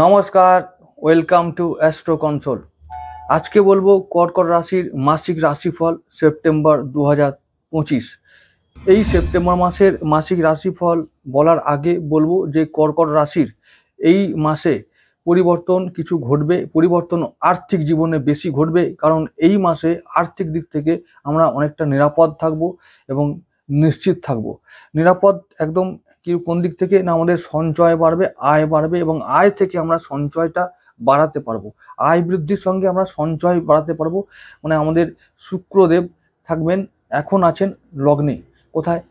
নমস্কার, welcome to astro console. আজকে বলবো কর্কট রাশির মাসিক রাশিফল সেপ্টেম্বর 2025। এই সেপ্টেম্বর মাসের মাসিক রাশিফল বলার আগে বলবো যে কর্কট রাশির এই মাসে পরিবর্তন কিছু ঘটবে। পরিবর্তন আর্থিক জীবনে বেশি ঘটবে, কারণ এই মাসে আর্থিক দিক থেকে আমরা অনেকটা নিরাপদ থাকব এবং নিশ্চিত থাকব। নিরাপদ একদম কোন দিক থেকে না, আমাদের সঞ্চয় বাড়বে, আয় বাড়বে এবং আয় থেকে আমরা সঞ্চয়টা বাড়াতে পারবো। আয় বৃদ্ধির সঙ্গে আমরা সঞ্চয় বাড়াতে পারবো। মানে আমাদের শুক্রদেব থাকবেন, এখন আছেন লগ্নে। কোথায়?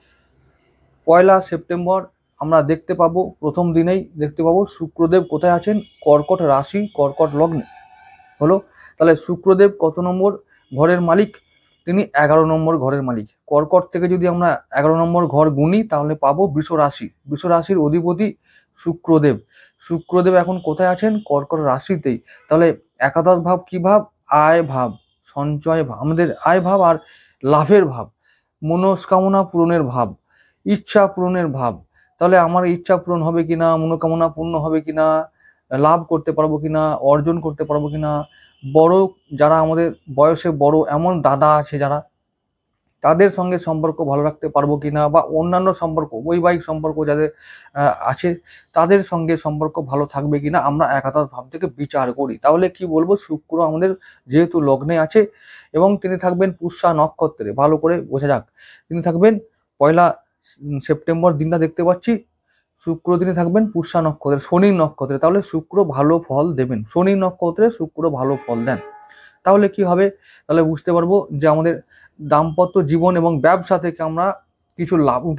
1 সেপ্টেম্বর আমরা দেখতে পাবো, প্রথম দিনেই দেখতে পাবো শুক্রদেব কোথায় আছেন? কর্কট রাশি, কর্কট লগ্নে। হলো, তাহলে শুক্রদেব কত নম্বর ঘরের মালিক? তিনি 11 নম্বর ঘরের মালিক। কর্কট থেকে যদি আমরা 11 নম্বর ঘর গুনি তাহলে পাবো বৃষ রাশি। বৃষ রাশির অধিপতি শুক্রদেব। শুক্রদেব এখন কোথায় আছেন? কর্কট রাশিতেই। তাহলে একাদশ ভাব কি ভাব? আয় ভাব, সঞ্চয় ভাব, আমাদের আয় ভাব আর লাভের ভাব, মনস্কামনা পূরণের ভাব, ইচ্ছা পূরণের ভাব। তাহলে আমার ইচ্ছা পূরণ হবে কিনা, মনোকামনা পূর্ণ হবে কিনা, লাভ করতে পারবো কিনা, অর্জন করতে পারবো কিনা, বড় যারা আমাদের বয়সে বড় এমন দাদা আছে যারা, তাদের সঙ্গে সম্পর্ক ভালো রাখতে পারবো কিনা, বা অন্যান্য সম্পর্ক, বৈবাহিক সম্পর্ক যাদের আছে তাদের সঙ্গে সম্পর্ক ভালো থাকবে কিনা, আমরা একাদশ ভাব থেকে বিচার করি। তাহলে কি বলবো, শুক্র আমাদের যেহেতু লগ্নে আছে এবং তিনি থাকবেন পুষ্যা নক্ষত্রে, ভালো করে বোঝা যাক, তিনি থাকবেন 1 সেপ্টেম্বর দিনটা দেখতে পাচ্ছি শুক্র তিনি থাকবেন পুষ্যা নক্ষত্রে, শনির নক্ষত্রে। তাহলে শুক্র ভালো ফল দেবেন, শনির নক্ষত্রে শুক্র ভালো ফল দেন। তাহলে কি হবে? তাহলে বুঝতে পারবো যে আমাদের দাম্পত্য জীবন এবং ব্যবসা থেকে আমরা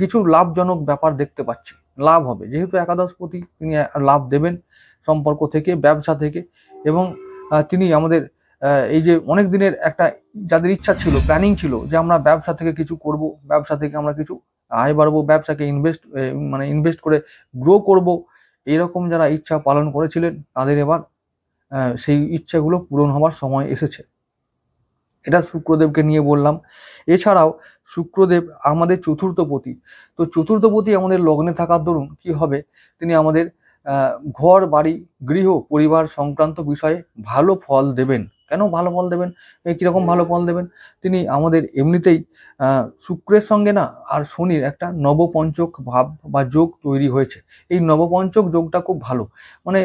কিছু লাভজনক ব্যাপার দেখতে পাচ্ছি। লাভ হবে, যেহেতু একাদশপতি তিনি লাভ দেবেন সম্পর্ক থেকে, ব্যবসা থেকে। এবং তিনি আমাদের এই যে অনেক দিনের একটা যাদের ইচ্ছা ছিল, প্ল্যানিং ছিল যে আমরা ব্যবসা থেকে কিছু করব, ব্যবসা থেকে আমরা কিছু আয় বাড়বো, ব্যবসাকে ইনভেস্ট করে গ্রো করব, এইরকম যারা ইচ্ছা পালন করেছিলেন তাদের এবার সেই ইচ্ছাগুলো পূরণ হওয়ার সময় এসেছে। এটা শুক্রদেবকে নিয়ে বললাম। এছাড়াও শুক্রদেব আমাদের চতুর্থপতি। তো চতুর্থপতি আমাদের লগ্নে থাকার দরুন কি হবে, তিনি আমাদের ঘর বাড়ি গৃহ পরিবার সংক্রান্ত বিষয়ে ভালো ফল দেবেন। কেন ভালো ফল দেবেন? কীরকম ভালো ফল দেবেন? তিনি আমাদের এমনিতেই শুক্রের সঙ্গে না আর শনির একটা নবপঞ্চক ভাব বা যোগ তৈরি হয়েছে। এই নবপঞ্চক যোগটা খুব ভালো, মানে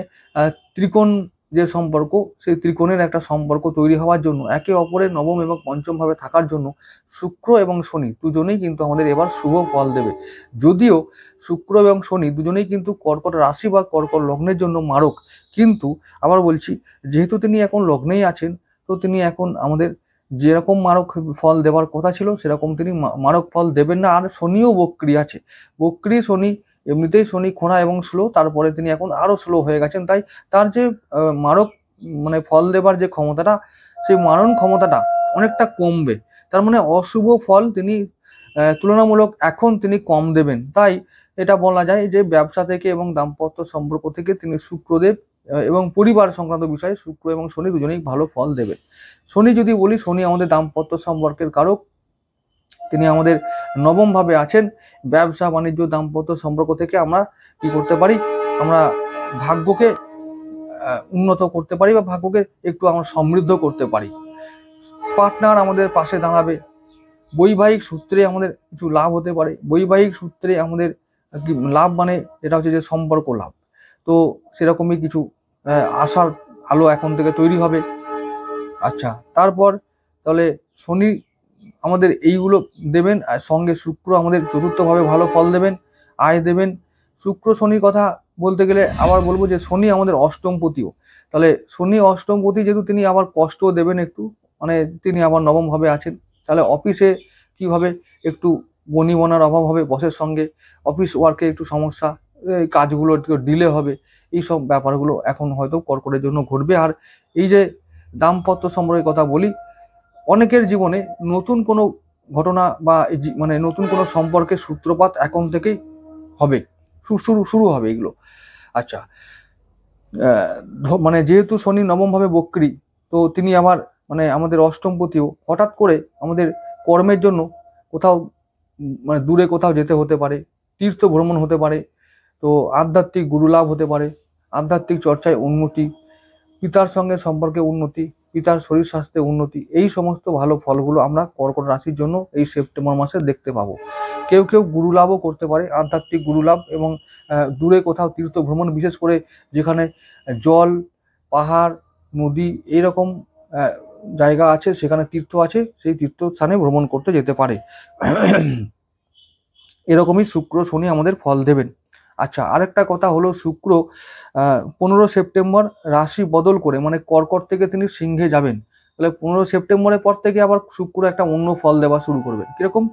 ত্রিকোণ যে সম্পর্ক, সেই ত্রিকোণের একটা সম্পর্ক তৈরি হওয়ার জন্য, একে অপরের নবম এবং পঞ্চম ভাবে থাকার জন্য শুক্র এবং শনি দুজনেই কিন্তু আমাদের এবার শুভ ফল দেবে। যদিও শুক্র এবং শনি দুজনেই কিন্তু কর্কট রাশি বা কর্কট লগ্নের জন্য মারক, কিন্তু আবার বলছি, যেহেতু তিনি এখন লগ্নেই আছেন, তো তিনি এখন আমাদের যেরকম মারক ফল দেওয়ার কথা ছিল সেরকম তিনি মারক ফল দেবেন না। আর শনিও বক্রী আছে, বক্রী শনি, এমনিতেই শনি খোঁড়া এবং স্লো, তারপরে তিনি এখন আরো স্লো হয়ে গেছেন। তাই তার যে মারক ফল দেবার যে ক্ষমতাটা, সেই মারণ ক্ষমতাটা অনেকটা কমবে। তার মানে অশুভ ফল তিনি তুলনামূলক এখন তিনি কম দেবেন। তাই এটা বলা যায় যে ব্যবসা থেকে এবং দাম্পত্য সম্পর্ক থেকে তিনি শুক্রদেব এবং পরিবার সংক্রান্ত বিষয়ে শুক্র এবং শনি দুজনেই ভালো ফল দেবে। শনি যদি বলি, শনি আমাদের দাম্পত্য সম্পর্কের কারক, তিনি আমাদের নবম ভাবে আছেন। ব্যবসা বাণিজ্য দাম্পত্য সম্পর্ক থেকে আমরা কি করতে পারি, আমরা ভাগ্যকে উন্নত করতে পারি বা ভাগ্যকে একটু আমরা সমৃদ্ধ করতে পারি। পার্টনার আমাদের পাশে দাঁড়াবে, বৈবাহিক সূত্রে আমাদের কিছু লাভ হতে পারে। বৈবাহিক সূত্রে আমাদের লাভ মানে যেটা হচ্ছে যে সম্পর্ক লাভ, তো সেরকমই কিছু আশার আলো এখন থেকে তৈরি হবে। আচ্ছা, তারপর তাহলে শনি আমাদের এইগুলো দেবেন, আর সঙ্গে শুক্র আমাদের চতুর্থভাবে ভালো ফল দেবেন, আয় দেবেন। শুক্র শনির কথা বলতে গেলে আবার বলবো যে শনি আমাদের অষ্টমপতিও। তাহলে শনি অষ্টমপতি, যেহেতু তিনি আবার কষ্টও দেবেন একটু, মানে তিনি আবার নবমভাবে আছেন। তাহলে অফিসে কীভাবে একটু বনিবনার অভাব হবে, বসের সঙ্গে অফিস ওয়ার্কে একটু সমস্যা, কাজগুলো একটু ডিলে হবে, এইসব ব্যাপারগুলো এখন হয়তো কর্কটের জন্য ঘটবে। আর এই যে দাম্পত্য সম্পর্কের কথা বলি, অনেকের জীবনে নতুন কোনো ঘটনা বা নতুন কোনো সম্পর্কের সূত্রপাত এখন থেকেই হবে, শুরু হবে এগুলো। আচ্ছা, যেহেতু শনি নবমভাবে বক্রী, তো তিনি আবার আমাদের অষ্টমপতিও, হঠাৎ করে আমাদের কর্মের জন্য কোথাও দূরে কোথাও যেতে হতে পারে, তীর্থ ভ্রমণ হতে পারে, তো আধ্যাত্মিক গুরুলাভ হতে পারে, আধ্যাত্মিক চর্চায় উন্নতি, পিতার সঙ্গে সম্পর্কে উন্নতি, পিতার শরীর স্বাস্থ্যে উন্নতি, এই সমস্ত ভালো ফলগুলো আমরা কর্কট রাশির জন্য এই সেপ্টেম্বর মাসে দেখতে পাবো। কেউ কেউ গুরুলাভও করতে পারে, আধ্যাত্মিক গুরুলাভ, এবং দূরে কোথাও তীর্থ ভ্রমণ, বিশেষ করে যেখানে জল, পাহাড়, নদী এরকম জায়গা আছে, সেখানে তীর্থ আছে, সেই তীর্থস্থানে ভ্রমণ করতে যেতে পারে। এরকমই শুক্র শনি আমাদের ফল দেবেন। আচ্ছা, আরেকটা কথা হলো, শুক্র 15 সেপ্টেম্বর রাশি বদল করে, মানে কর্কট থেকে তিনি সিংহে যাবেন। তাহলে 15 সেপ্টেম্বরের পর থেকে আবার শুক্র একটা অন্য ফল দেওয়া শুরু করবেন। কিরকম?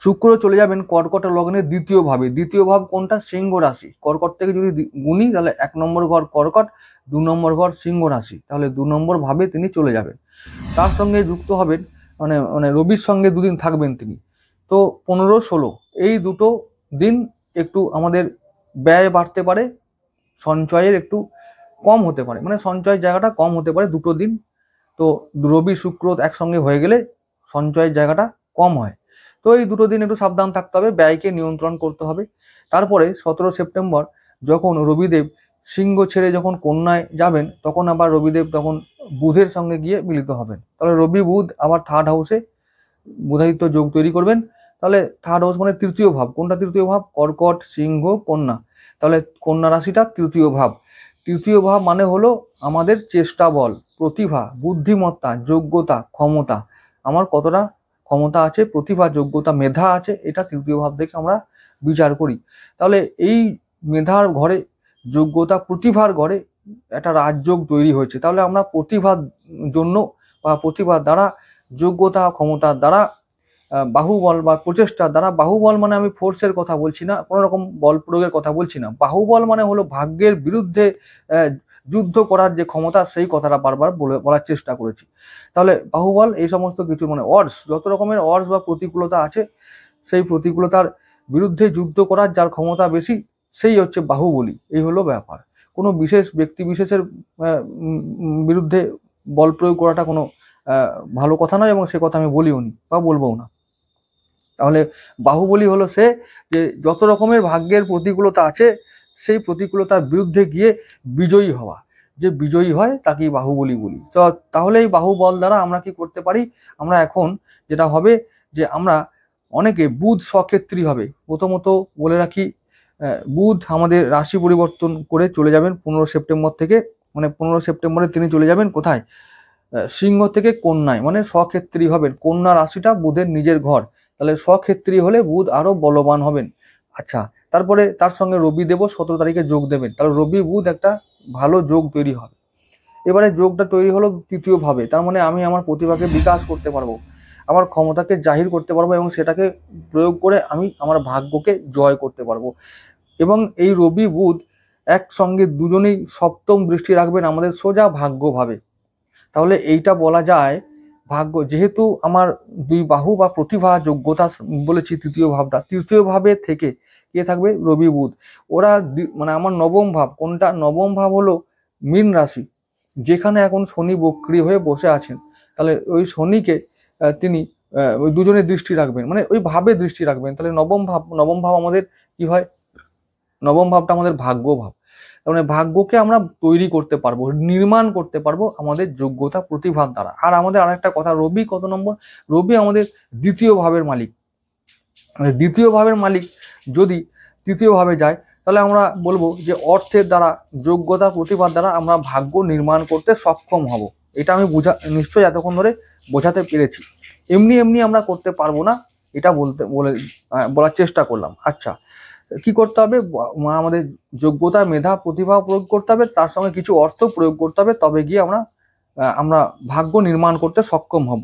শুক্র চলে যাবেন কর্কট লগ্নের দ্বিতীয় ভাবে। দ্বিতীয় ভাব কোনটা? সিংহ রাশি। কর্কট থেকে যদি গুনি তাহলে 1 নম্বর ঘর কর্কট, 2 নম্বর ঘর সিংহ রাশি, তাহলে 2 নম্বর ভাবে তিনি চলে যাবেন। তার সঙ্গে যুক্ত হবেন, মানে মানে রবির সঙ্গে দুদিন থাকবেন তিনি। তো 15-16 এই দুটো দিন একটু আমাদের ব্যয় বাড়তে পারে, সঞ্চয়ের একটু কম হতে পারে, মানে সঞ্চয়ের জায়গাটা কম হতে পারে দুটো দিন। তো রবি শুক্র একসঙ্গে হয়ে গেলে সঞ্চয়ের জায়গাটা কম হয়। তো এই দুটো দিন একটু সাবধান থাকতে হবে, ব্যয়কে নিয়ন্ত্রণ করতে হবে। তারপরে 17 সেপ্টেম্বর যখন রবিদেব সিংহ ছেড়ে যখন কন্যায় যাবেন, তখন আবার রবিদেব তখন বুধের সঙ্গে গিয়ে মিলিত হবেন। তাহলে রবি বুধ আবার থার্ড হাউসে বুধাদিত্য যোগ তৈরি করবেন। তাহলে থার্ড হাউস মানে তৃতীয় ভাব। কোনটা তৃতীয় ভাব? কর্কট, সিংহ, কন্যা। তাহলে কন্যা রাশিটা তৃতীয় ভাব। তৃতীয় ভাব মানে হলো আমাদের চেষ্টা বল, প্রতিভা, বুদ্ধিমত্তা, যোগ্যতা, ক্ষমতা। আমার কতটা ক্ষমতা আছে, প্রতিভা, যোগ্যতা, মেধা আছে, এটা তৃতীয় ভাব থেকে আমরা বিচার করি। তাহলে এই মেধার ঘরে, যোগ্যতা, প্রতিভার ঘরে একটা রাজযোগ তৈরি হয়েছে। তাহলে আমরা প্রতিভার জন্য বা প্রতিভার দ্বারা, যোগ্যতা ক্ষমতার দ্বারা, বাহুবল বা প্রচেষ্টার দ্বারা, বাহুবল মানে আমি ফোর্সের কথা বলছি না, কোনো রকম বল প্রয়োগের কথা বলছি না। বাহুবল মানে হলো ভাগ্যের বিরুদ্ধে যুদ্ধ করার যে ক্ষমতা, সেই কথাটা বারবার বলার চেষ্টা করেছি। তাহলে বাহুবল এই সমস্ত কিছু, মানে অডস, যত রকমের অডস বা প্রতিকূলতা আছে, সেই প্রতিকূলতার বিরুদ্ধে যুদ্ধ করার যার ক্ষমতা বেশি, সেই হচ্ছে বাহুবলী। এই হলো ব্যাপার। কোনো বিশেষ ব্যক্তি বিশেষের বিরুদ্ধে বল প্রয়োগ করাটা কোনো ভালো কথা নয়, এবং সে কথা আমি বলিও নি বা বলবো না। তাহলে বাহুবলী হলো সে, যে যত রকমের ভাগ্যের প্রতিকূলতা আছে, সেই প্রতিকূলতার বিরুদ্ধে গিয়ে বিজয়ী হওয়া। যে বিজয়ী হয় তাকেই বাহুবলী বলি। তো তাহলে এই বাহুবল দ্বারা আমরা কি করতে পারি? আমরা এখন যেটা হবে, যে আমরা অনেকে বুধ স্বক্ষেত্রী হবে। প্রথমত বলে রাখি, বুধ আমাদের রাশি পরিবর্তন করে চলে যাবেন 15 সেপ্টেম্বর থেকে। মানে 15 সেপ্টেম্বরে তিনি চলে যাবেন কোথায়? সিংহ থেকে কন্যায়, মানে স্বক্ষেত্রী হবেন। কন্যা রাশিটা বুধের নিজের ঘর, তাহলে স্বক্ষেত্রী হলে বুধ আরো বলবান হবেন। আচ্ছা, তারপরে তার সঙ্গে রবি দেব 17 তারিখে যোগ দেবেন। তাহলে রবি বুধ একটা ভালো যোগ তৈরি হবে। এবারে যোগটা তৈরি হলো তৃতীয় ভাবে, তার মানে আমি আমার প্রতিভাকে বিকাশ করতে পারবো, আমার ক্ষমতাকে জাহির করতে পারবো, এবং সেটাকে প্রয়োগ করে আমি আমার ভাগ্যকে জয় করতে পারবো। এবং এই রবি বুধ একসঙ্গে দুজনেই সপ্তম দৃষ্টি রাখবেন আমাদের সোজা ভাগ্যভাবে। তাহলে এইটা বলা যায়, ভাগ্য যেহেতু আমার দুই বাহু বা প্রতিভা, যোগ্যতা বলেছি, তৃতীয় ভাবটা, তৃতীয় ভাবে থেকে কে থাকবে? রবি বুধ। ওরা মানে আমার নবম ভাব কোনটা? নবম ভাব হলো মীন রাশি, যেখানে এখন শনি বক্রী হয়ে বসে আছেন। তাহলে ওই শনিকে তিনি ওই দুজনের দৃষ্টি রাখবেন, মানে ওই ভাবে দৃষ্টি রাখবেন। তাহলে নবম ভাব আমাদের কি হয়? নবম ভাবটা আমাদের ভাগ্য ভাব। মানে ভাগ্যকে আমরা তৈরি করতে পারবো, নির্মাণ করতে পারবো আমাদের যোগ্যতা, প্রতিভার দ্বারা। আর আমাদের আরেকটা কথা, রবি কত নম্বর? রবি আমাদের দ্বিতীয় ভাবের মালিক। দ্বিতীয় ভাবের মালিক যদি তৃতীয় ভাবে যায়, তাহলে আমরা বলবো যে অর্থের দ্বারা, যোগ্যতা, প্রতিভার দ্বারা আমরা ভাগ্য নির্মাণ করতে সক্ষম হব। এটা আমি নিশ্চয়ই এতক্ষণ ধরে বোঝাতে পেরেছি। এমনি এমনি আমরা করতে পারবো না, এটা বলার চেষ্টা করলাম। আচ্ছা, কি করতে হবে? আমাদের যোগ্যতা, মেধা, প্রতিভা প্রয়োগ করতে হবে, তার সঙ্গে কিছু অর্থ প্রয়োগ করতে হবে, তবে গিয়ে আমরা ভাগ্য নির্মাণ করতে সক্ষম হব।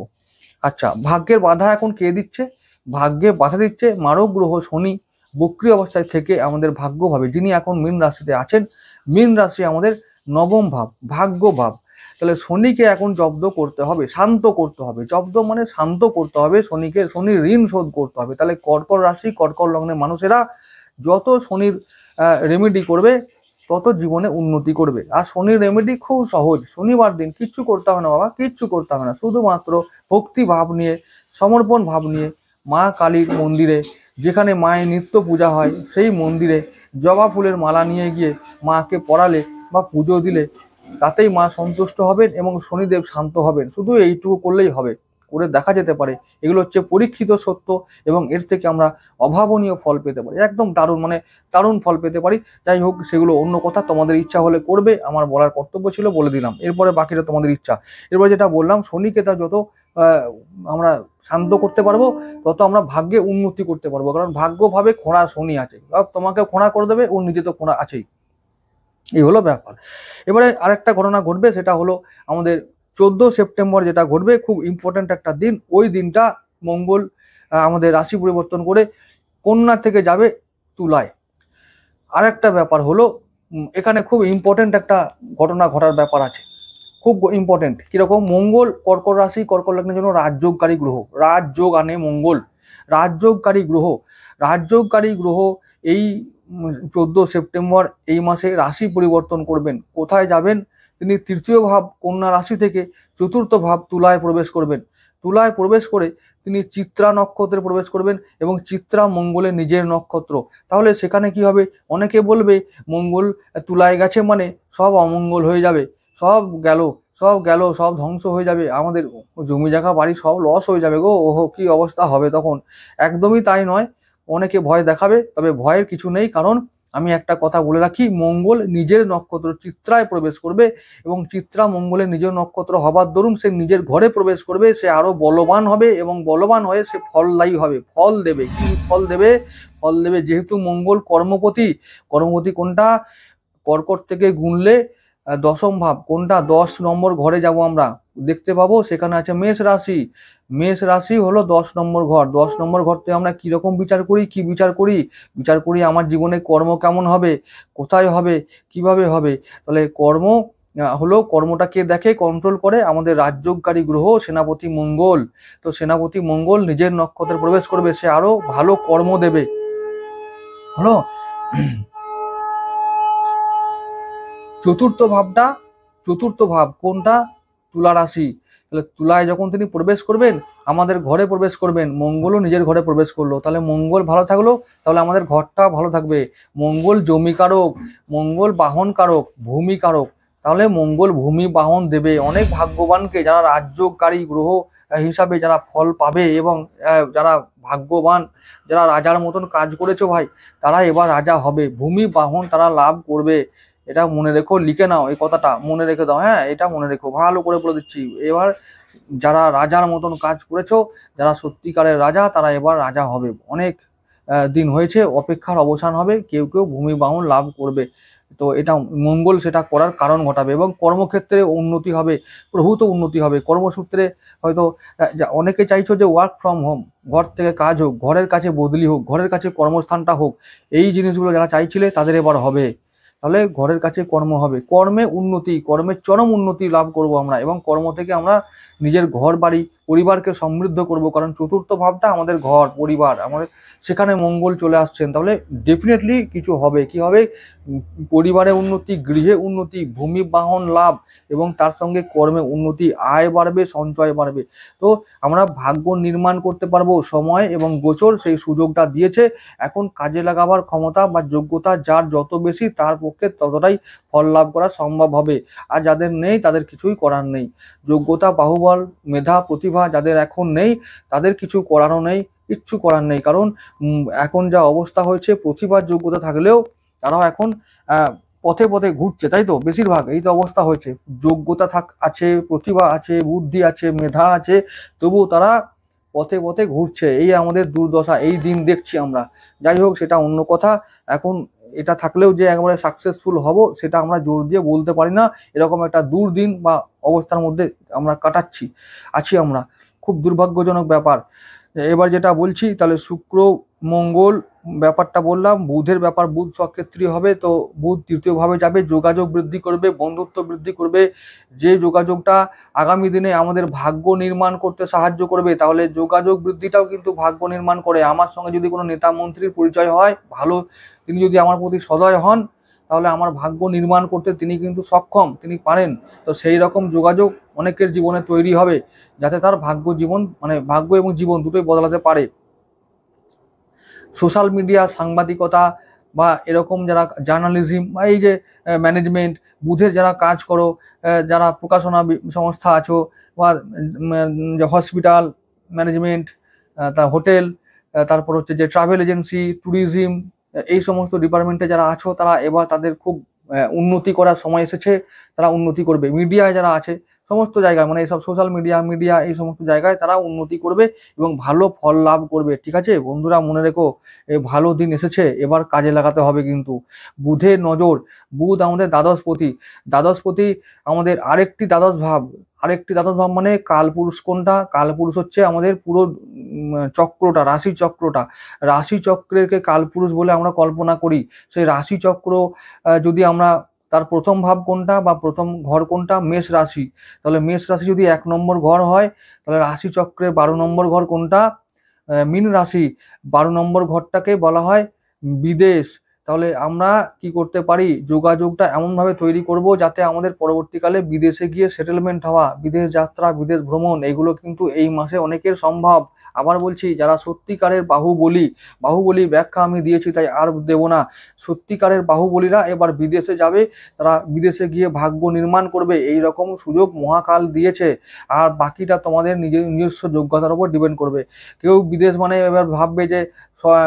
আচ্ছা, ভাগ্যের বাধা এখন কে দিচ্ছে? ভাগ্যে বাধা দিচ্ছে মারক গ্রহ শনি বক্রী অবস্থায় থেকে আমাদের ভাগ্য ভাবে, যিনি এখন মীন রাশিতে আছেন। মীন রাশি আমাদের নবম ভাব, ভাগ্য ভাব। তাহলে শনিকে এখন জব্দ করতে হবে, শান্ত করতে হবে। জব্দ মানে শান্ত করতে হবে শনিকে, শনির ঋণ শোধ করতে হবে। তাহলে কর্কট রাশি, কর্কট লগ্নের মানুষেরা যত শনির রেমেডি করবে, তত জীবনে উন্নতি করবে। আর শনির রেমেডি খুব সহজ। শনিবার দিন কিচ্ছু করতে হবে না বাবা, কিচ্ছু করতে হবে না, শুধুমাত্র ভক্তি ভাব নিয়ে, সমর্পণ ভাব নিয়ে মা কালীর মন্দিরে, যেখানে মায়ের নিত্য পূজা হয়, সেই মন্দিরে জবা ফুলের মালা নিয়ে গিয়ে মাকে পরালে বা পুজো দিলে তাতেই মা সন্তুষ্ট হবেন এবং শনিদেব শান্ত হবেন। শুধু এইটুকু করলেই হবে, করে দেখা যেতে পারে। এগুলো হচ্ছে পরীক্ষিত সত্য এবং এর থেকে আমরা অভাবনীয় ফল পেতে পারি, একদম দারুণ, মানে দারুণ ফল পেতে পারি। যাই হোক, সেগুলো অন্য কথা, তোমাদের ইচ্ছা হলে করবে, আমার বলার কর্তব্য ছিল বলে দিলাম। এরপরে বাকিটা তোমাদের ইচ্ছা। এরপরে যেটা বললাম, শনিকে তা যত আমরা শান্ত করতে পারবো তত আমরা ভাগ্যে উন্নতি করতে পারবো, কারণ ভাগ্যভাবে খোঁড়া শনি আছে, তোমাকে খোঁড়া করে দেবে, ওর নিজে তো খোঁড়া আছেই। এই হলো ব্যাপার। এবারে আরেকটা ঘটনা ঘটবে, সেটা হলো আমাদের 14 সেপ্টেম্বর যেটা ঘটবে, খুব ইম্পর্ট্যান্ট একটা দিন। ওই দিনটা মঙ্গল আমাদের রাশি পরিবর্তন করে কন্যা থেকে যাবে তুলায়। আরেকটা ব্যাপার হলো, এখানে খুব ইম্পর্ট্যান্ট একটা ঘটনা ঘটার ব্যাপার আছে, খুব ইম্পর্টেন্ট। কিরকম? মঙ্গল কর্কট রাশি কর্কট লগ্নের জন্য রাজযোগকারী গ্রহ, রাজযোগ আনে মঙ্গল, রাজযোগকারী গ্রহ। রাজযোগকারী গ্রহ এই 14 সেপ্টেম্বর এই মাসে রাশি পরিবর্তন করবেন। কোথায় যাবেন? তিনি তৃতীয় ভাব কন্যা রাশি থেকে চতুর্থ ভাব তুলায় প্রবেশ করবেন। তুলায় প্রবেশ করে তিনি চিত্রা নক্ষত্রে প্রবেশ করবেন এবং চিত্রা মঙ্গলের নিজের নক্ষত্র। তাহলে সেখানে কি হবে? অনেকে বলবে মঙ্গল তুলায় গেছে মানে সব অমঙ্গল হয়ে যাবে, সব গেল, সব গেল, সব ধ্বংস হয়ে যাবে, আমাদের জমি জায়গা বাড়ি সব লস হয়ে যাবে গো, ওহো কি অবস্থা হবে তখন। একদমই তাই নয়। অনেকে ভয় দেখাবে, তবে ভয়ের কিছু নেই, কারণ আমি একটা কথা বলে রাখি, মঙ্গল নিজের নক্ষত্র চিত্রায় প্রবেশ করবে এবং চিত্রা মঙ্গলের নিজের নক্ষত্র হবার দরুন সে নিজের ঘরে প্রবেশ করবে, সে আরো বলবান হবে এবং বলবান হয়ে সে ফলদায়ী হবে, ফল দেবে। কি ফল দেবে? ফল দেবে, যেহেতু মঙ্গল কর্মপতি। কর্মপতি কোনটা? কর্কট থেকে গুনলে দশম ভাব কোনটা? 10 নম্বর ঘরে যাব আমরা, দেখতে পাবো সেখানে আছে মেষ রাশি। মেষ রাশি হলো 10 নম্বর ঘর। 10 নম্বর ঘর থেকে আমরা কিরকম বিচার করি? কি বিচার করি? বিচার করি আমার জীবনে কর্ম কেমন হবে, কোথায় হবে, কিভাবে হবে। তাহলে কর্ম হলো, কর্মটাকে দেখে, কন্ট্রোল করে আমাদের রাজযোগকারী গ্রহ সেনাপতি মঙ্গল। তো সেনাপতি মঙ্গল নিজের নক্ষত্রে প্রবেশ করবে, সে আরো ভালো কর্ম দেবে। হলো চতুর্থ ভাব কোনটা? তুলা রাশি। তাহলে তুলায় যখন তিনি প্রবেশ করবেন, আমাদের ঘরে প্রবেশ করবেন, মঙ্গলও নিজের ঘরে প্রবেশ করলো, তাহলে মঙ্গল ভালো থাকলো, তাহলে আমাদের ঘরটা ভালো থাকবে। মঙ্গল জমিকারক, মঙ্গল বাহনকারক, ভূমিকারক, তাহলে মঙ্গল ভূমি বাহন দেবে। অনেক ভাগ্যবানকে, যারা রাজযোগকারী গ্রহ হিসাবে যারা ফল পাবে এবং যারা ভাগ্যবান, যারা রাজার মতন কাজ করেছো ভাই, তারা এবার রাজা হবে, ভূমি বাহন তারা লাভ করবে। এটা মনে রেখো, লিখে নাও, এই কথাটা মনে রেখে দাও। হ্যাঁ, এটা মনে রেখো, ভালো করে বলে দিচ্ছি। এবার যারা রাজার মতন কাজ করেছো, যারা সত্যিকারের রাজা, তারা এবার রাজা হবে। অনেক দিন হয়েছে, অপেক্ষার অবসান হবে, কেউ কেউ ভূমি বাহন লাভ করবে। তো এটা মঙ্গল সেটা করার কারণ ঘটাবে এবং কর্মক্ষেত্রে উন্নতি হবে, প্রভূত উন্নতি হবে। কর্মসূত্রে হয়তো অনেকে চাইছো যে ওয়ার্ক ফ্রম হোম, ঘর থেকে কাজ হোক, ঘরের কাছে বদলি হোক, ঘরের কাছে কর্মস্থানটা হোক, এই জিনিসগুলো যারা চাইছিলে তাদের এবার হবে। তাহলে ঘরের কাছে কর্ম হবে, কর্মে উন্নতি, কর্মের চরম উন্নতি লাভ করব আমরা এবং কর্ম থেকে আমরা নিজের ঘর বাড়ি পরিবারকে সমৃদ্ধ করব, কারণ চতুর্থ ভাবটা আমাদের ঘর পরিবার, আমাদের সেখানে মঙ্গল চলে আসছেন। তাহলে ডেফিনেটলি কিছু হবে। কি হবে? পরিবারে উন্নতি, গৃহে উন্নতি, ভূমি বাহন লাভ এবং তার সঙ্গে কর্মে উন্নতি, আয় বাড়বে, সঞ্চয় বাড়বে। তো আমরা ভাগ্য নির্মাণ করতে পারবো। সময় এবং গোচর সেই সুযোগটা দিয়েছে। এখন কাজে লাগাবার ক্ষমতা বা যোগ্যতা যার যত বেশি, তার পক্ষে ততটাই ফল লাভ করা সম্ভব হবে। আর যাদের নেই তাদের কিছুই করার নেই। যোগ্যতা, বাহুবল, মেধা, প্রতিভা যাদের এখন নেই, তাদের কিছু করারও নেই, কিচ্ছু করার নেই। কারণ এখন যা অবস্থা হয়েছে, প্রতিভার যোগ্যতা থাকলেও তারাও এখন পথে পথে ঘুরছে, তাই তো? বেশিরভাগ এই তো অবস্থা হয়েছে। যোগ্যতা আছে, প্রতিভা আছে, বুদ্ধি আছে, মেধা আছে, তবুও তারা পথে পথে ঘুরছে। এই আমাদের দুর্দশা, এই দিন দেখছি আমরা। যাই হোক, সেটা অন্য কথা। এখন এটা থাকলেও যে একবারে সাকসেসফুল হব, সেটা আমরা জোর দিয়ে বলতে পারি না। এরকম একটা দুর্দিন বা অবস্থার মধ্যে আমরা কাটাচ্ছি, আছি আমরা। খুব দুর্ভাগ্যজনক ব্যাপার। এবার যেটা বলছি, তাহলে শুক্র মঙ্গল ব্যাপারটা বললাম। বুধের ব্যাপার, বুধ সক্ষেত্রী হবে, তো বুধ তৃতীয়ভাবে যাবে, যোগাযোগ বৃদ্ধি করবে, বন্ধুত্ব বৃদ্ধি করবে। যে যোগাযোগটা আগামী দিনে আমাদের ভাগ্য নির্মাণ করতে সাহায্য করবে, তাহলে যোগাযোগ বৃদ্ধিটাও কিন্তু ভাগ্য নির্মাণ করে। আমার সঙ্গে যদি কোনো নেতা মন্ত্রীর পরিচয় হয় ভালো, তিনি যদি আমার প্রতি সদয় হন, তাহলে আমার ভাগ্য নির্মাণ করতে তিনি কিন্তু সক্ষম, তিনি পারেন। তো সেই রকম যোগাযোগ অনেকের জীবনে তৈরি হবে, যাতে তার ভাগ্য জীবন, মানে ভাগ্য এবং জীবন দুটোই বদলাতে পারে। সোশ্যাল মিডিয়া, সাংবাদিকতা, বা এরকম যারা জার্নালিজম বা এই যে ম্যানেজমেন্ট, বুধের যারা কাজ করো, যারা প্রকাশনা সংস্থা আছো, বা হসপিটাল ম্যানেজমেন্ট, তার হোটেল, তারপর হচ্ছে যে ট্রাভেল এজেন্সি, ট্যুরিজম, এই সমস্ত ডিপার্টমেন্টে যারা আছো তারা এবার তাদের খুব উন্নতি করার সময় এসেছে, তারা উন্নতি করবে। মিডিয়ায় যারা আছে সমস্ত জায়গায়, মানে এইসব সোশ্যাল মিডিয়া এই সমস্ত জায়গায় তারা উন্নতি করবে এবং ভালো ফল লাভ করবে। ঠিক আছে বন্ধুরা, মনে রেখো ভালো দিন এসেছে, এবার কাজে লাগাতে হবে কিন্তু। বুধের নজর, বুধ আমাদের দ্বাদশপতি, দ্বাদশপতি আমাদের আরেকটি দ্বাদশ ভাব, আরেকটি দ্বাদশ ভাব মানে কালপুরুষ। কোনটা? কালপুরুষ হচ্ছে আমাদের পুরো চক্রটা, রাশি চক্রটা। রাশি চক্রকে কালপুরুষ বলে আমরা কল্পনা করি। সেই রাশি চক্র যদি আমরা, তার প্রথম ভাব কোনটা বা প্রথম ঘর কোনটা? মেষ রাশি। তাহলে মেষ রাশি যদি 1 নম্বর ঘর হয়, তাহলে রাশি চক্রের 12 নম্বর ঘর কোনটা? মীন রাশি। 12 নম্বর ঘরটাকে বলা হয় বিদেশ। তাহলে আমরা কি করতে পারি? যোগাযোগটা এমনভাবে তৈরি করব যাতে আমাদের পরবর্তীকালে বিদেশে গিয়ে সেটেলমেন্ট হওয়া, বিদেশ যাত্রা, বিদেশ ভ্রমণ, এগুলো কিন্তু এই মাসে অনেকের সম্ভব। আবার বলছি, যারা সত্যিকারের বাহুবলী, বাহুবলী ব্যাখ্যা আমি দিয়েছি তাই আর দেব না, সত্যিকারের বাহুবলীরা এবার বিদেশে যাবে, তারা বিদেশে গিয়ে ভাগ্য নির্মাণ করবে, এই রকম সুযোগ মহাকাল দিয়েছে। আর বাকিটা তোমাদের নিজস্ব যোগ্যতার উপর ডিপেন্ড করবে। কেউ বিদেশ মানে এবার ভাববে যে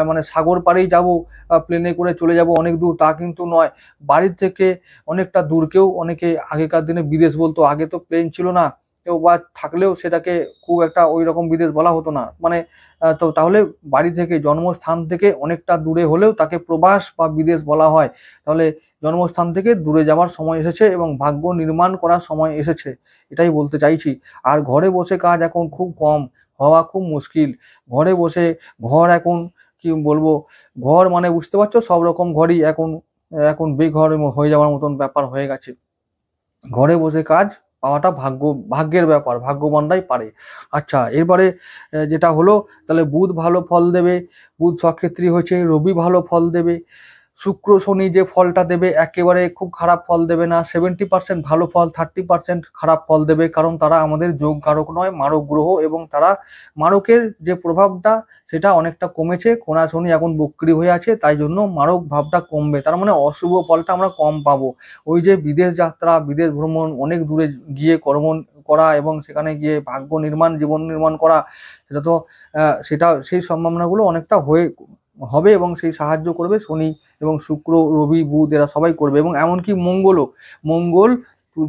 মানে সাগর পাড়েই যাব, প্লেনে করে চলে যাব অনেক দূর, তা কিন্তু নয়। বাড়ির থেকে অনেকটা দূরকেও অনেকে আগেকার দিনে বিদেশ বলতো। আগে তো প্লেন ছিল না, কেউ বা থাকলেও সেটাকে খুব একটা ওই রকম বিদেশ বলা হতো না। মানে তো তাহলে বাড়ি থেকে, জন্মস্থান থেকে অনেকটা দূরে হলেও তাকে প্রবাস বা বিদেশ বলা হয়। তাহলে জন্মস্থান থেকে দূরে যাওয়ার সময় এসেছে এবং ভাগ্য নির্মাণ করার সময় এসেছে, এটাই বলতে চাইছি। আর ঘরে বসে কাজ এখন খুব কম, হওয়া খুব মুশকিল। ঘরে বসে ঘর এখন কি বলবো, ঘর মানে বুঝতে পারছো, সব রকম ঘরই এখন এখন বেঘর হয়ে যাওয়ার মতন ব্যাপার হয়ে গেছে। ঘরে বসে কাজ পাওয়াটা ভাগ্যের ব্যাপার, ভাগ্যবানরাই পারে। আচ্ছা, এরপরে যেটা হলো, তাহলে বুধ ভালো ফল দেবে, বুধ সক্ষেত্রী হয়েছে। রবি ভালো ফল দেবে। শুক্র শনি যে ফলটা দেবে একেবারে খুব খারাপ ফল দেবে না। 70% ভালো ফল, 30% খারাপ ফল দেবে, কারণ তারা আমাদের যোগ কারক নয়, মারক গ্রহ, এবং তারা মারকের যে প্রভাবটা সেটা অনেকটা কমেছে। কোনা শনি এখন বক্রী হয়ে আছে, তাই জন্য মারক ভাবটা কমবে, তার মানে অশুভ ফলটা আমরা কম পাবো। ওই যে বিদেশ যাত্রা, বিদেশ ভ্রমণ, অনেক দূরে গিয়ে কর্ম করা এবং সেখানে গিয়ে ভাগ্য নির্মাণ, জীবন নির্মাণ করা, সেটা তো সেই সম্ভাবনাগুলো অনেকটা হবে এবং সেই সাহায্য করবে শনি এবং শুক্র, রবি, বুধ, এরা সবাই করবে। এবং এমনকি মঙ্গল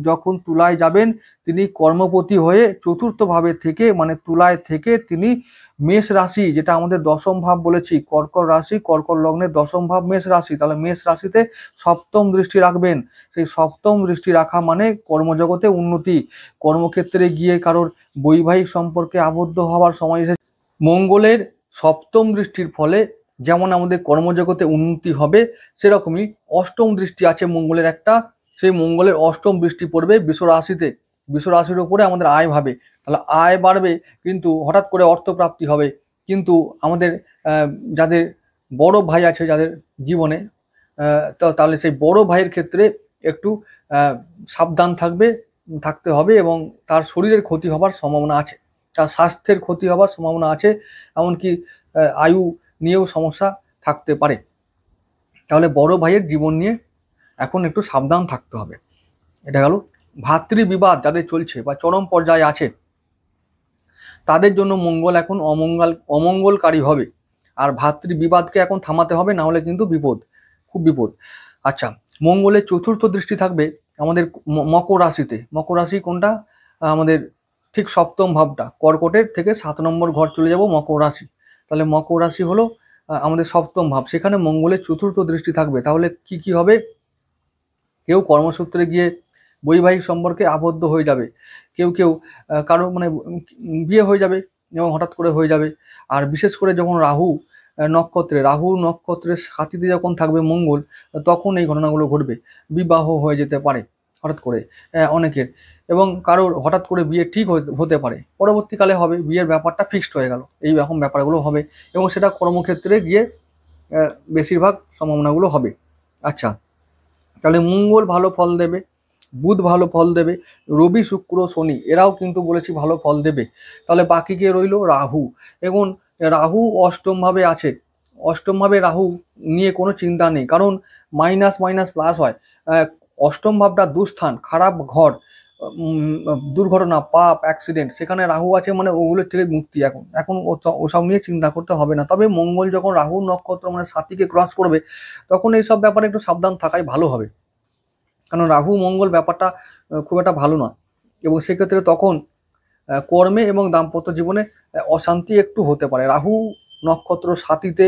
যখন তুলায় যাবেন, তিনি কর্মপতি হয়ে চতুর্থ ভাবে থেকে, মানে তুলায় থেকে তিনি মেষ রাশি, যেটা আমাদের দশম ভাব বলেছি, কর্কট রাশি, কর্কট লগ্নের দশম ভাব মেষ রাশি, তাহলে মেষ রাশিতে সপ্তম দৃষ্টি রাখবেন। সেই সপ্তম দৃষ্টি রাখা মানে কর্মজগতে উন্নতি, কর্মক্ষেত্রে গিয়ে কারোর বৈবাহিক সম্পর্কে আবদ্ধ হওয়ার সময় এসেছে। মঙ্গলের সপ্তম দৃষ্টির ফলে যেমন আমাদের কর্মজগতে উন্নতি হবে, সেরকমই অষ্টম দৃষ্টি আছে মঙ্গলের একটা, সেই মঙ্গলের অষ্টম দৃষ্টি পড়বে বৃষ রাশিতে। বৃষ রাশির উপরে আমাদের আয় ভাবে, তাহলে আয় বাড়বে, কিন্তু হঠাৎ করে অর্থপ্রাপ্তি হবে। কিন্তু আমাদের যাদের বড় ভাই আছে যাদের জীবনে, তাহলে সেই বড় ভাইয়ের ক্ষেত্রে একটু সাবধান থাকতে হবে, এবং তার শরীরের ক্ষতি হবার সম্ভাবনা আছে, তার স্বাস্থ্যের ক্ষতি হবার সম্ভাবনা আছে, এমনকি আয়ু নিয়েও সমস্যা থাকতে পারে। তাহলে বড় ভাইয়ের জীবন নিয়ে এখন একটু সাবধান থাকতে হবে। এটা গেল। ভাতৃবিবাদ যাদের চলছে বা চরম পর্যায়ে আছে, তাদের জন্য মঙ্গল এখন অমঙ্গলকারী হবে। আর ভাতৃবিবাদকে এখন থামাতে হবে, না হলে কিন্তু বিপদ, খুব বিপদ। আচ্ছা, মঙ্গলের চতুর্থ দৃষ্টি থাকবে আমাদের মকর রাশিতে। মকর রাশি কোনটা? আমাদের ঠিক সপ্তম ভাবটা, কর্কটের থেকে 7 নম্বর ঘর চলে যাব মকর রাশি। তাহলে মকর রাশি হলো আমাদের সপ্তম ভাব, সেখানে মঙ্গলের চতুর্থ দৃষ্টি থাকবে। তাহলে কি হবে? কেউ কর্মসূত্রে গিয়ে বৈবাহিক সম্পর্কে আবদ্ধ হয়ে যাবে, কেউ কারো মানে বিয়ে হয়ে যাবে এবং হঠাৎ করে হয়ে যাবে। আর বিশেষ করে যখন রাহু নক্ষত্রের সাথীতে যখন থাকবে মঙ্গল, তখন এই ঘটনাগুলো ঘটবে। বিবাহ হয়ে যেতে পারে হঠাৎ করে অনেকের, এবং কারোর হঠাৎ করে বিয়ে ঠিক হতে পারে, পরবর্তীকালে হবে, বিয়ের ব্যাপারটা ফিক্সড হয়ে গেল, এই রকম ব্যাপারগুলো হবে, এবং সেটা কর্মক্ষেত্রে গিয়ে বেশিরভাগ সম্ভাবনাগুলো হবে। আচ্ছা, তাহলে মঙ্গল ভালো ফল দেবে, বুধ ভালো ফল দেবে, রবি, শুক্র, শনি এরাও কিন্তু বলেছি ভালো ফল দেবে। তাহলে বাকি কে রইল? রাহু। এখন রাহু অষ্টম ভাবে আছে, অষ্টম ভাবে রাহু নিয়ে কোনো চিন্তা নেই, কারণ মাইনাস মাইনাস প্লাস হয়। অষ্টম ভাবটা দুস্থান, খারাপ ঘর, দুর্ঘটনা, পাপ, অ্যাক্সিডেন্ট, সেখানে রাহু আছে মানে ওগুলোর থেকে মুক্তি। এখন এখন ওসব নিয়ে চিন্তা করতে হবে না। তবে মঙ্গল যখন রাহু নক্ষত্র মানে সাথীকে ক্রস করবে, তখন এইসব ব্যাপারে একটু সাবধান থাকাই ভালো হবে, কারণ রাহু মঙ্গল ব্যাপারটা খুব একটা ভালো না। এবং সেক্ষেত্রে তখন কর্মে এবং দাম্পত্য জীবনে অশান্তি একটু হতে পারে। রাহু নক্ষত্র সাথীতে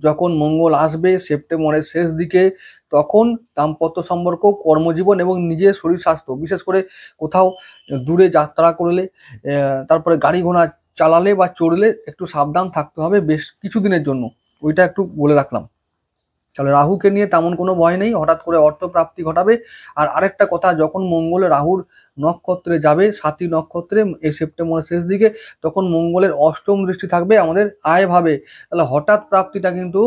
যখন মঙ্গল আসবে সেপ্টেম্বরের শেষ দিকে, তখন দাম্পত্য সম্পর্ক, কর্মজীবন এবং নিজের শরীর স্বাস্থ্য, বিশেষ করে কোথাও দূরে যাত্রা করলে, তারপরে গাড়ি ঘোড়া চালালে বা চড়লে একটু সাবধান থাকতে হবে বেশ কিছুদিনের জন্য, ওইটা একটু বলে রাখলাম। তাহলে রাহুকে নিয়ে তেমন কোনো ভয় নেই, হঠাৎ করে অর্থপ্রাপ্তি ঘটাবে। আর আরেকটা কথা, যখন মঙ্গল রাহুর নক্ষত্রে যাবে, সাথী নক্ষত্রে, এই সেপ্টেম্বরের শেষ দিকে, তখন মঙ্গলের অষ্টম দৃষ্টি থাকবে আমাদের আয় ভাবে। তাহলে হঠাৎ প্রাপ্তিটা কিন্তু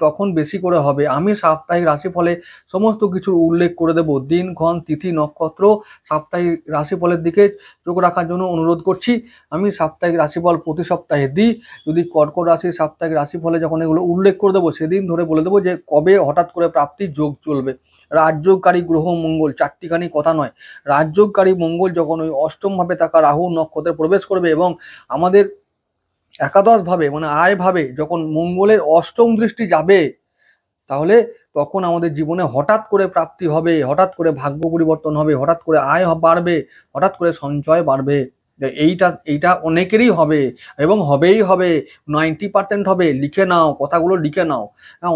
তখন বেশি করে হবে। আমি সাপ্তাহিক রাশিফলে সমস্ত কিছুর উল্লেখ করে দেব, দিনক্ষণ, তিথি, নক্ষত্র, সাপ্তাহিক রাশিফলের দিকে চোখ রাখার জন্য অনুরোধ করছি। আমি সাপ্তাহিক রাশিফল প্রতি সপ্তাহে দিই। যদি কর্কট রাশির সাপ্তাহিক রাশিফলে যখন এগুলো উল্লেখ করে দেবো, সেদিন ধরে বলে দেবো যে কবে হঠাৎ করে প্রাপ্তির যোগ চলবে। রাজযোগকারী গ্রহ মঙ্গল, চারটিখানি কথা নয়, রাজযোগকারী মঙ্গল যখন ওই অষ্টম ভাবে থাকা রাহু নক্ষত্রে প্রবেশ করবে এবং আমাদের একাদশ ভাবে মানে আয় ভাবে যখন মঙ্গলের অষ্টম দৃষ্টি যাবে, তাহলে তখন আমাদের জীবনে হঠাৎ করে প্রাপ্তি হবে, হঠাৎ করে ভাগ্য পরিবর্তন হবে, হঠাৎ করে আয় বাড়বে, হঠাৎ করে সঞ্চয় বাড়বে। এইটা অনেকেরই হবে এবং হবেই হবে, 90% হবে। লিখে নাও, কথাগুলো লিখে নাও,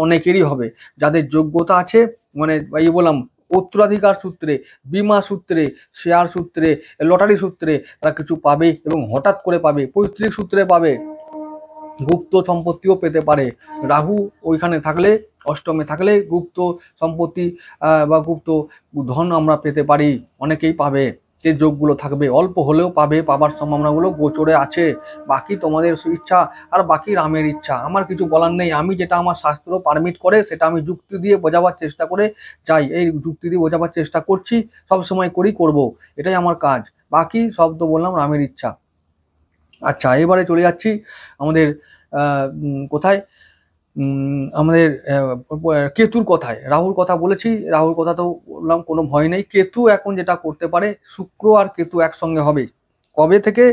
অনেকেরই হবে। যাদের যোগ্যতা আছে, মানে এই বললাম, উত্তরাধিকার সূত্রে, বিমা সূত্রে, শেয়ার সূত্রে, লটারি সূত্রে তারা কিছু পাবে এবং হঠাৎ করে পাবে, পৈতৃক সূত্রে পাবে, গুপ্ত সম্পত্তিও পেতে পারে। রাহু ওইখানে থাকলে, অষ্টমে থাকলে গুপ্ত সম্পত্তি বা গুপ্ত ধন আমরা পেতে পারি, অনেকেই পাবে। যে যোগগুলো থাকবে অল্প হলেও পাবে, পাবার সম্ভাবনাগুলো গোচরে আছে। বাকি তোমাদের ইচ্ছা, আর বাকি রামের ইচ্ছা, আমার কিছু বলার নেই। আমি যেটা আমার শাস্ত্র পারমিট করে সেটা আমি যুক্তি দিয়ে বোঝাবার চেষ্টা করে যাই, এই যুক্তি দিয়ে বোঝাবার চেষ্টা করছি, সবসময় করব, এটাই আমার কাজ। বাকি সব তো বললাম রামের ইচ্ছা। আচ্ছা, এবারে চলে যাচ্ছি আমাদের কোথায়, আমাদের কেতুর কথায়। রাহুর কথা বলেছি, রাহুর কথা তো বললাম, কোনো ভয় নেই। কেতু এখন যেটা করতে পারে, শুক্র আর কেতু একসঙ্গে হবে কবে থেকে,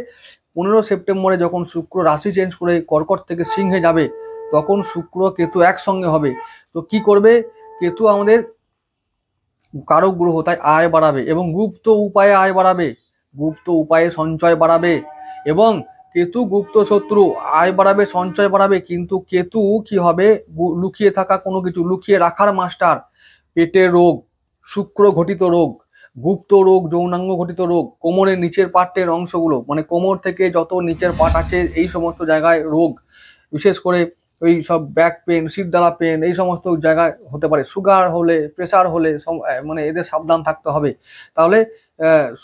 15 সেপ্টেম্বরে যখন শুক্র রাশি চেঞ্জ করে কর্কট থেকে সিংহে যাবে, তখন শুক্র কেতু একসঙ্গে হবে। তো কি করবে, কেতু আমাদের কারক গ্রহ, তাই আয় বাড়াবে এবং গুপ্ত উপায়ে আয় বাড়াবে, গুপ্ত উপায়ে সঞ্চয় বাড়াবে। এবং কেতু গুপ্ত শত্রু, আয় বাড়াবে, সঞ্চয় বাড়াবে, কিন্তু কেতু কি হবে, লুকিয়ে থাকা কোনো কিছু, লুকিয়ে রাখার মাস্টার। পেটের রোগ, শুক্র ঘটিত রোগ, গুপ্ত রোগ, যৌনাঙ্গ ঘটিত রোগ, কোমরের নিচের পার্টের অংশগুলো, মানে কোমর থেকে যত নিচের পার্ট আছে এই সমস্ত জায়গায় রোগ, বিশেষ করে ওই সব ব্যাক পেন, শিরদাঁড়া পেন, এই সমস্ত জায়গায় হতে পারে। সুগার হলে, প্রেশার হলে, মানে এদের সাবধান থাকতে হবে। তাহলে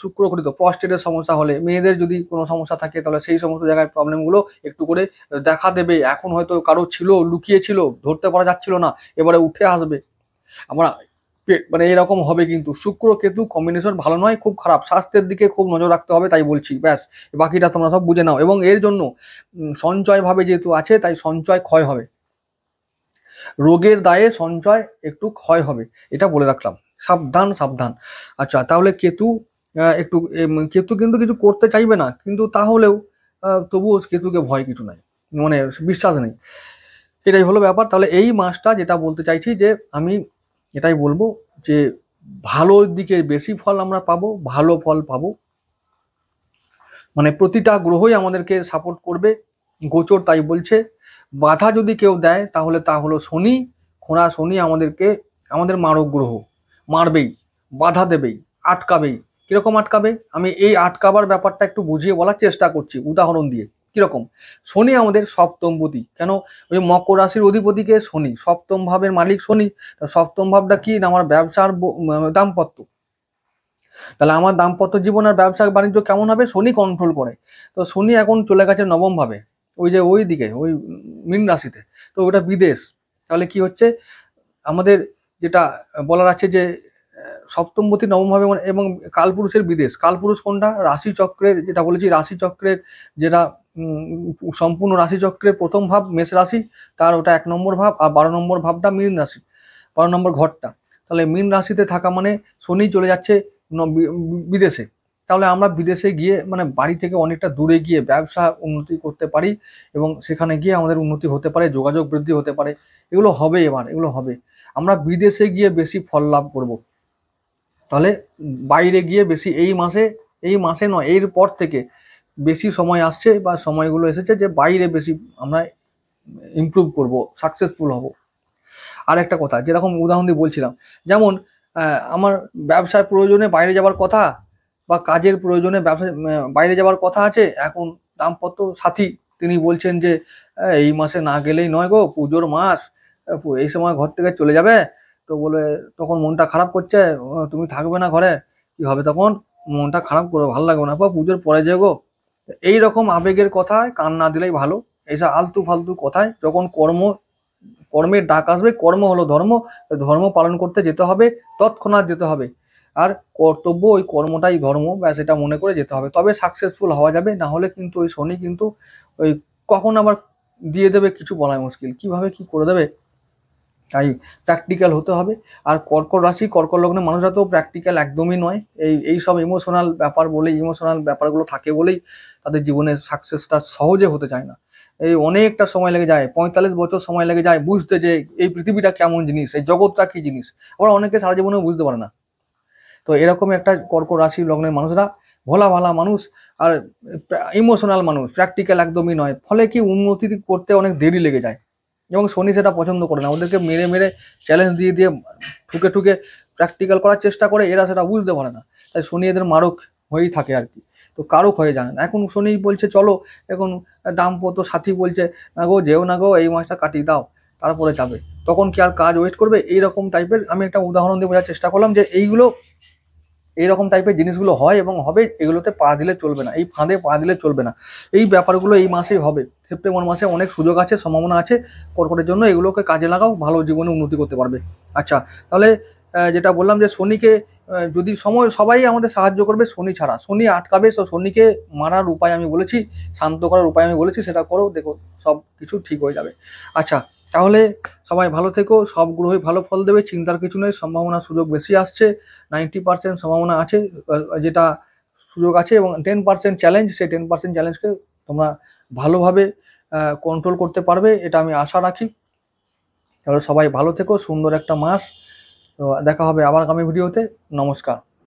শুক্র ঘটিত প্রস্টেটের সমস্যা হলে, মেয়েদের যদি কোনো সমস্যা থাকে, তাহলে সেই সমস্ত জায়গায় প্রবলেমগুলো একটু করে দেখা দেবে। এখন হয়তো কারো ছিল, লুকিয়ে ছিল, ধরতে পারা যাচ্ছিল না, এবারে উঠে আসবে। আমরা মানে এরকম হবে। কিন্তু শুক্র কেতু কম্বিনেশন ভালো নয়, খুব খারাপ। স্বাস্থ্যের দিকে খুব নজর রাখতে হবে, তাই বলছি। ব্যাস, বাকিটা তোমরা সব বুঝে নাও। এবং এর জন্য সঞ্চয় ভাবে যেহেতু আছে, তাই সঞ্চয় ক্ষয় হবে, রোগের দায়ে সঞ্চয় একটু ক্ষয় হবে, এটা বলে রাখলাম। সাবধান সাবধান। আচ্ছা, তাহলে কেতু একটু কেতু কিন্তু কিছু করতে চাইবে না, কিন্তু তাহলেও তবুও কেতুকে ভয় কিছু নাই, মানে বিশ্বাস নেই, এটাই হলো ব্যাপার। তাহলে এই মাসটা যেটা বলতে চাইছি, যে আমি এটাই বলবো যে ভালোর দিকে বেশি ফল আমরা পাবো, ভালো ফল পাবো, মানে প্রতিটা গ্রহই আমাদেরকে সাপোর্ট করবে, গোচর তাই বলছে। বাধা যদি কেউ দেয়, তাহলে তা হলো শনি। খোঁড়া শনি আমাদেরকে, আমাদের মারক গ্রহ, মারবেই, বাধা দেবেই, আটকাবেই। কিরকম আটকাবে, আমি এই আটকাবার ব্যাপারটা একটু বুঝিয়ে বলার চেষ্টা করছি উদাহরণ দিয়ে। কিরকম, শনি আমাদের সপ্তমপতি, কেন, ওই মকর রাশির অধিপতিকে শনি, সপ্তম ভাবের মালিক শনি। সপ্তম ভাবটা কি না, আমার ব্যবসার দাম্পত্য। তাহলে আমার দাম্পত্য জীবন আর ব্যবসা বাণিজ্য কেমন হবে, শনি কন্ট্রোল করে। তো শনি এখন চলে গেছে নবম ভাবে, ওই যে ওই দিকে, ওই মীন রাশিতে, তো ওটা বিদেশ। তাহলে কি হচ্ছে, আমাদের যেটা বলার আছে যে সপ্তমপতি নবম ভাবে এবং কালপুরুষের বিদেশ। কালপুরুষ কোনটা, রাশি চক্রের, যেটা বলেছি রাশি চক্রের যেটা সম্পূর্ণ রাশিচক্রের প্রথম ভাব মেষ রাশি, তার ওটা 1 নম্বর ভাব, আর 12 নম্বর ভাবটা মীন রাশি, 12 নম্বর ঘরটা। তাহলে মীন রাশিতে থাকা মানে শনি চলে যাচ্ছে বিদেশে। তাহলে আমরা বিদেশে গিয়ে মানে বাড়ি থেকে অনেকটা দূরে গিয়ে ব্যবসা উন্নতি করতে পারি, এবং সেখানে গিয়ে আমাদের উন্নতি হতে পারে, যোগাযোগ বৃদ্ধি হতে পারে। এগুলো হবে, এগুলো হবে। আমরা বিদেশে গিয়ে বেশি ফল লাভ করব। তাহলে বাইরে গিয়ে বেশি এই মাসে নয়, এর পর থেকে বেশি সময় আসছে বা সময়গুলো এসেছে যে বাইরে বেশি আমরা ইমপ্রুভ করব, সাকসেসফুল হব। আর একটা কথা, যেরকম উদাহরণ দিয়ে বলছিলাম, যেমন আমার ব্যবসার প্রয়োজনে বাইরে যাওয়ার কথা বা কাজের প্রয়োজনে বাইরে যাওয়ার কথা আছে। এখন দাম্পত্য সাথী তিনি বলছেন যে এই মাসে না গেলেই নয় গো, পুজোর মাস, এই সময় ঘর থেকে চলে যাবে। তো বলে তখন মনটা খারাপ করছে, তুমি থাকবে না ঘরে, কি হবে তখন? মনটা খারাপ করবে, ভালো লাগবে না, পুজোর পরে যে গো। এইরকম আবেগের কথায় কান না দিলেই ভালো। এইসব আলতু ফালতু কথায় যখন কর্মের ডাক আসবে, কর্ম হলো ধর্ম, ধর্ম পালন করতে যেতে হবে, তৎক্ষণাৎ যেতে হবে। আর কর্তব্য ওই কর্মটাই ধর্ম, বা সেটা মনে করে যেতে হবে, তবে সাকসেসফুল হওয়া যাবে। না হলে কিন্তু ওই শনি কিন্তু ওই কখন আবার দিয়ে দেবে কিছু বলাই মুশকিল, কিভাবে কি করে দেবে। তাই প্র্যাকটিক্যাল হতে হবে। আর কর্কট রাশি, কর্কট লগ্নের মানুষরা তো প্র্যাকটিক্যাল একদমই নয়। এই সব ইমোশনাল ব্যাপার বলেই, ইমোশনাল ব্যাপারগুলো থাকে বলেই তাদের জীবনে সাকসেসটা সহজে হতে চায় না। এই অনেকটা সময় লেগে যায়, 45 বছর সময় লেগে যায় বুঝতে যে এই পৃথিবীটা কেমন জিনিস, এই জগৎটা কি জিনিস। আবার অনেকে সারা জীবনেও বুঝতে পারে না। তো এরকম একটা কর্কট রাশি লগ্নের মানুষরা ভোলা ভালা মানুষ, আর ইমোশনাল মানুষ, প্র্যাকটিক্যাল একদমই নয়। ফলে কি উন্নতি করতে অনেক দেরি লেগে যায়, এবং শনি সেটা পছন্দ করে না। ওদেরকে মেরে মেরে চ্যালেঞ্জ দিয়ে দিয়ে ঠুকে ঠুকে প্র্যাকটিক্যাল করার চেষ্টা করে, এরা সেটা বুঝতে পারে না। তাই শনি এদের মারক হয়েই থাকে আর কি, তো কারক হয়ে যায় না। এখন শনি বলছে চলো, এখন দাম্পত্য সাথী বলছে না গো যেও না গো, এই মাসটা কাটিয়ে দাও, তারপরে যাবে। তখন কি আর কাজ ওয়েট করবে? এইরকম টাইপের আমি একটা উদাহরণ দিয়ে বোঝার চেষ্টা করলাম যে এইরকম টাইপের জিনিসগুলো হয় এবং হবে। এগুলোতে পা দিলে চলবে না, এই ফাঁদে পা দিলে চলবে না। এই ব্যাপারগুলো এই মাসেই হবে। সেপ্টেম্বর মাসে অনেক সুযোগ আছে, সম্ভাবনা আছে কর্কটের জন্য। এগুলোকে কাজে লাগাও, ভালো জীবনে উন্নতি করতে পারবে। আচ্ছা, তাহলে যেটা বললাম যে শনিকে যদি সবাই আমাদের সাহায্য করবে, শনি ছাড়া। শনি আটকাবে, তো শনিকে মারার উপায় আমি বলেছি, শান্ত করার উপায় আমি বলেছি, সেটা করো, দেখো সব কিছু ঠিক হয়ে যাবে। আচ্ছা, তাহলে সবাই ভালো থেকো। সব গ্রহই ভালো ফল দেবে, চিন্তার কিছু নেই। সম্ভাবনা সুযোগ বেশি আসছে, 90% সম্ভাবনা আছে, যেটা সুযোগ আছে, এবং 10% চ্যালেঞ্জ। সেই 10% চ্যালেঞ্জকে তোমরা ভালোভাবে কন্ট্রোল করতে পারবে, এটা আমি আশা রাখি। তাহলে সবাই ভালো থেকো, সুন্দর একটা মাস। তো দেখা হবে আবার আগামী ভিডিওতে। নমস্কার।